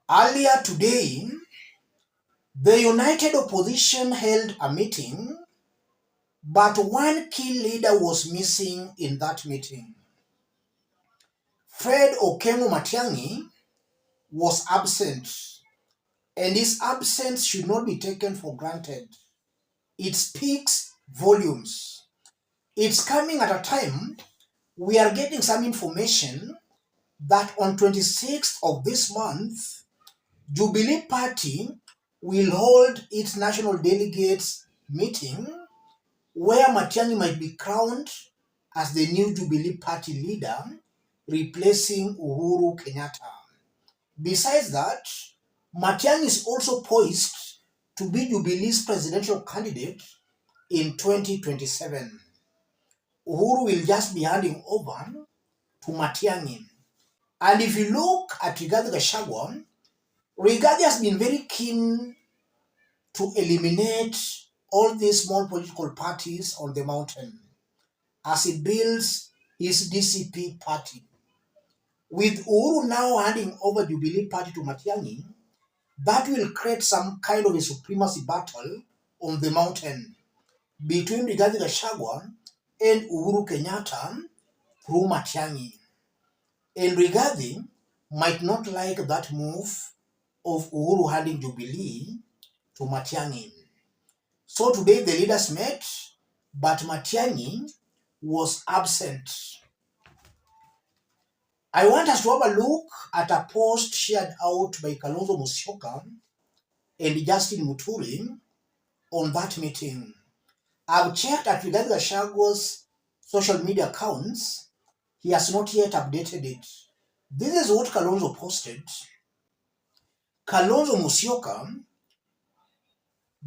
Earlier today, the United Opposition held a meeting, but one key leader was missing in that meeting. Fred Okengo Matiangi was absent, and his absence should not be taken for granted. It speaks volumes. It's coming at a time we are getting some information that on 26th of this month, Jubilee Party will hold its national delegates meeting where Matiangi might be crowned as the new Jubilee Party leader, replacing Uhuru Kenyatta. Besides that, Matiangi is also poised to be Jubilee's presidential candidate in 2027. Uhuru will just be handing over to Matiangi. And if you look at Rigathi, Rigathi has been very keen to eliminate all these small political parties on the mountain as he builds his DCP party. With Uhuru now handing over Jubilee Party to Matiangi, that will create some kind of a supremacy battle on the mountain between Rigathi and Uhuru Kenyatta through Matiangi. And Rigathi might not like that move of Uhuru handing Jubilee to Matiangi. So today the leaders met, but Matiangi was absent. I want us to have a look at a post shared out by Kalonzo Musyoka and Justin Muturi on that meeting. I've checked at Rigathi Gachagwa's social media accounts. He has not yet updated it. This is what Kalonzo posted. Kalonzo Musyoka,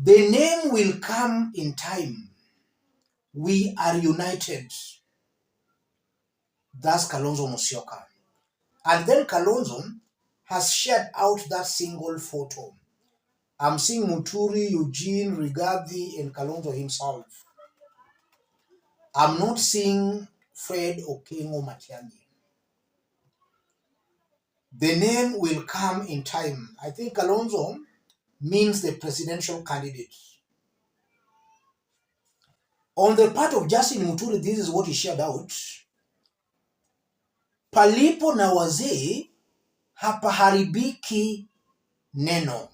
the name will come in time. We are united. That's Kalonzo Musyoka. And then Kalonzo has shared out that single photo. I'm seeing Muturi, Eugene, Rigathi, and Kalonzo himself. I'm not seeing Fred Okengo Matiangi. The name will come in time. I think Kalonzo means the presidential candidate. On the part of Justin Muturi, this is what he shared out. Palipo na wazee hapaharibiki neno.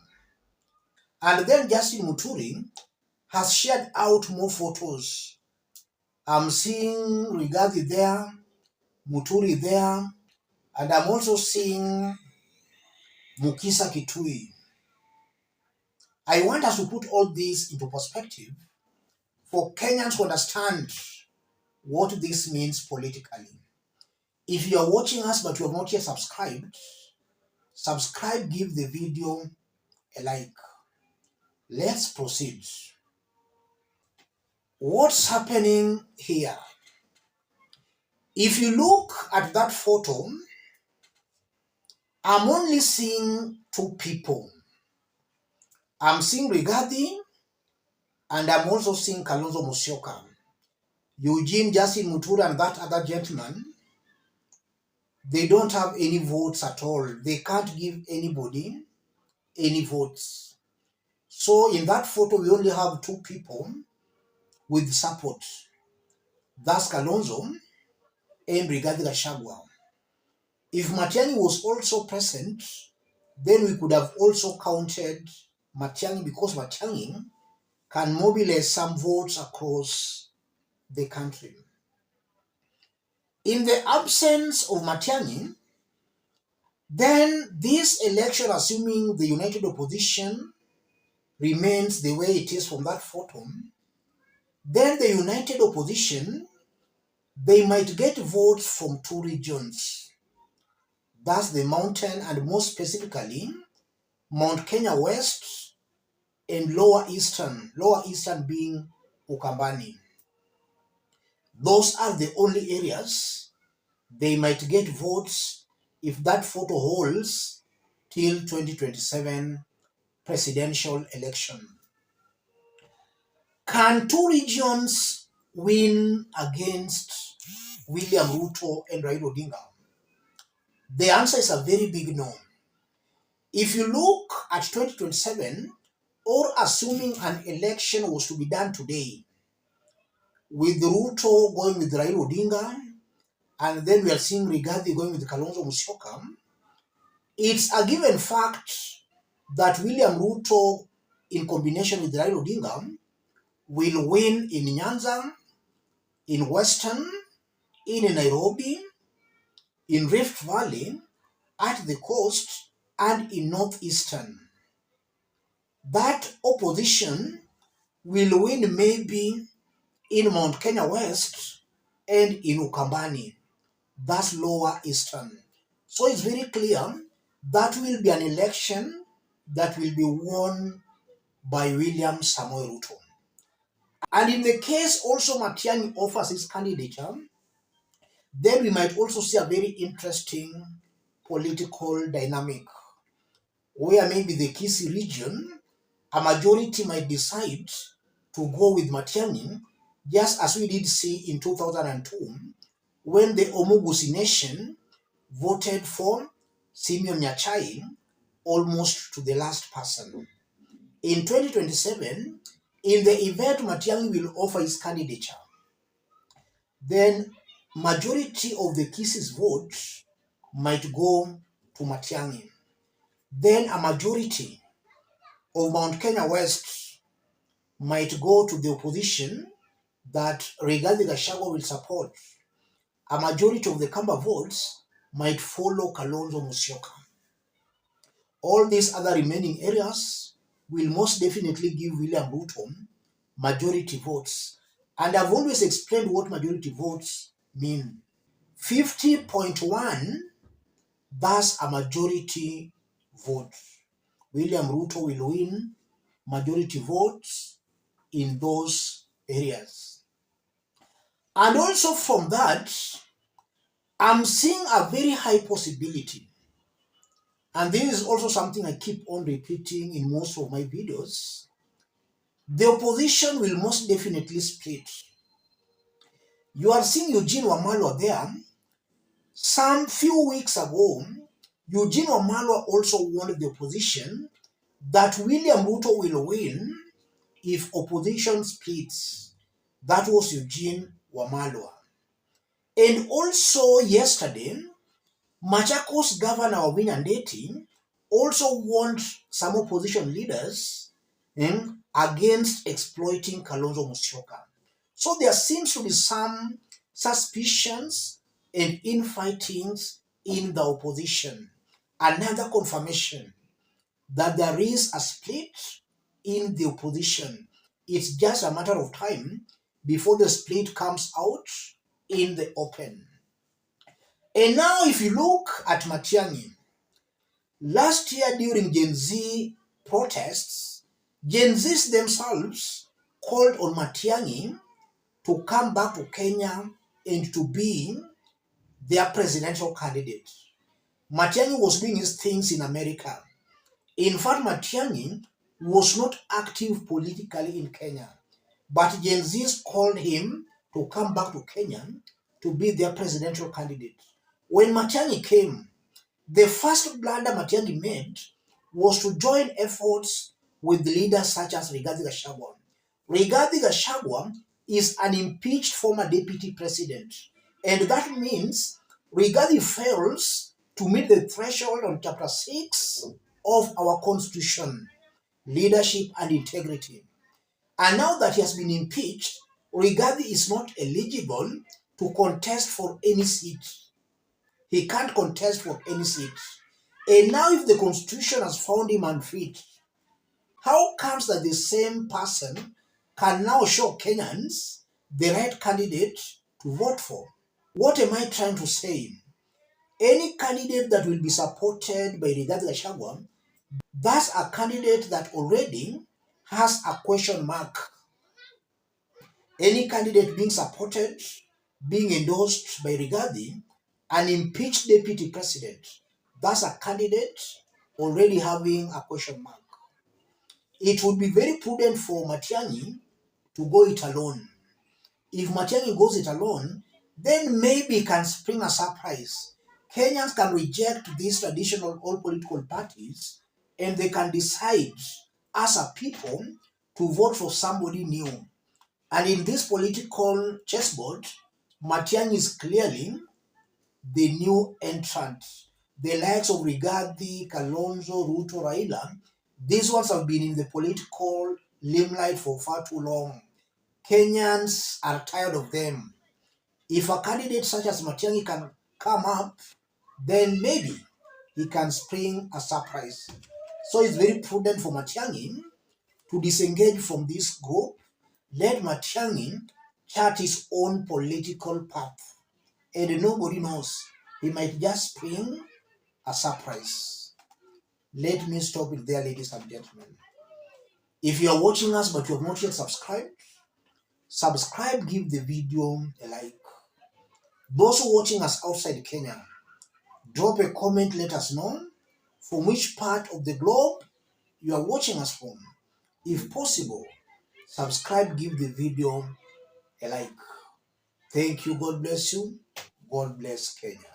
And then Justin Muturi has shared out more photos. I'm seeing Rigathi there, Muturi there, and I'm also seeing Mukisa Kitui. I want us to put all this into perspective for Kenyans to understand what this means politically. If you are watching us but you have not yet subscribed, subscribe, give the video a like. Let's proceed. What's happening here? If you look at that photo, I'm only seeing two people. I'm seeing Rigathi and I'm also seeing Kalonzo Musyoka. Eugene, Justin Muturi, and that other gentleman, they don't have any votes at all. They can't give anybody any votes. So in that photo, we only have two people with support. That's Kalonzo and Rigathi Gachagua. If Matiangi was also present, then we could have also counted Matiangi because Matiangi can mobilize some votes across the country. In the absence of Matiangi, then this election, assuming the united opposition remains the way it is from that photo, then the united opposition, they might get votes from two regions. That's the mountain and more specifically, Mount Kenya West and Lower Eastern being Ukambani. Those are the only areas they might get votes if that photo holds till 2027 presidential election. Can two regions win against William Ruto and Raila Odinga? The answer is a very big no. If you look at 2027, or assuming an election was to be done today, with Ruto going with Raila Odinga, and then we are seeing Rigathi going with Kalonzo Musyoka, it's a given fact that William Ruto, in combination with Raila Odinga, will win in Nyanza, in Western, in Nairobi, in Rift Valley, at the coast, and in Northeastern. That opposition will win maybe in Mount Kenya West and in Ukambani, that's Lower Eastern. So it's very clear that will be an election that will be won by William Samoei Ruto. And in the case also Matiangi offers his candidature, then we might also see a very interesting political dynamic where maybe the Kisii region, a majority might decide to go with Matiangi, just as we did see in 2002 when the Omugusi Nation voted for Simeon Nyachai almost to the last person. In 2027, in the event Matiangi will offer his candidature, then majority of the Kisii's votes might go to Matiangi. Then a majority of Mount Kenya West might go to the opposition that Rigathi Gachagua will support. A majority of the Kamba votes might follow Kalonzo Musyoka. All these other remaining areas will most definitely give William Ruto majority votes. And I've always explained what majority votes mean. 50.1, that's a majority vote. William Ruto will win majority votes in those areas. And also from that, I'm seeing a very high possibility, and this is also something I keep on repeating in most of my videos, the opposition will most definitely split. You are seeing Eugene Wamalwa there. Some few weeks ago, Eugene Wamalwa also warned the opposition that William Ruto will win if opposition splits. That was Eugene Wamalwa. And also yesterday, Machakos Governor Owino Ndeti also warned some opposition leaders against exploiting Kalonzo Musyoka. So there seems to be some suspicions and infightings in the opposition. Another confirmation that there is a split in the opposition. It's just a matter of time before the split comes out in the open. And now if you look at Matiangi, last year during Gen Z protests, Gen Zs themselves called on Matiangi to come back to Kenya and to be their presidential candidate. Matiangi was doing his things in America. In fact, Matiangi was not active politically in Kenya, but Gen Zs called him to come back to Kenya to be their presidential candidate. When Matiangi came, the first blunder Matiangi made was to join efforts with leaders such as Rigathi Gachagua. Rigathi Gachagua is an impeached former deputy president, and that means Rigathi fails to meet the threshold on Chapter 6 of our Constitution, leadership and integrity. And now that he has been impeached, Rigathi is not eligible to contest for any seat. He can't contest for any seat. And now if the Constitution has found him unfit, how comes that the same person can now show Kenyans the right candidate to vote for? What am I trying to say? Any candidate that will be supported by Rigathi Gachagua, that's a candidate that already has a question mark. Any candidate being supported, being endorsed by Rigathi, an impeached deputy president, that's a candidate already having a question mark. It would be very prudent for Matiangi to go it alone. If Matiangi goes it alone, then maybe it can spring a surprise. Kenyans can reject these traditional all political parties and they can decide as a people to vote for somebody new. And in this political chessboard, Matiangi is clearly the new entrant. The likes of Rigathi, Kalonzo, Ruto, Raila, these ones have been in the political limelight for far too long. Kenyans are tired of them. If a candidate such as Matiangi can come up, then maybe he can spring a surprise. So it's very prudent for Matiangi to disengage from this group. Let Matiangi chart his own political path. And nobody knows. He might just spring a surprise. Let me stop it there, ladies and gentlemen. If you are watching us but you have not yet subscribed, subscribe, give the video a like. Those who are watching us outside Kenya, drop a comment, let us know from which part of the globe you are watching us from. If possible, subscribe, give the video a like. Thank you. God bless you. God bless Kenya.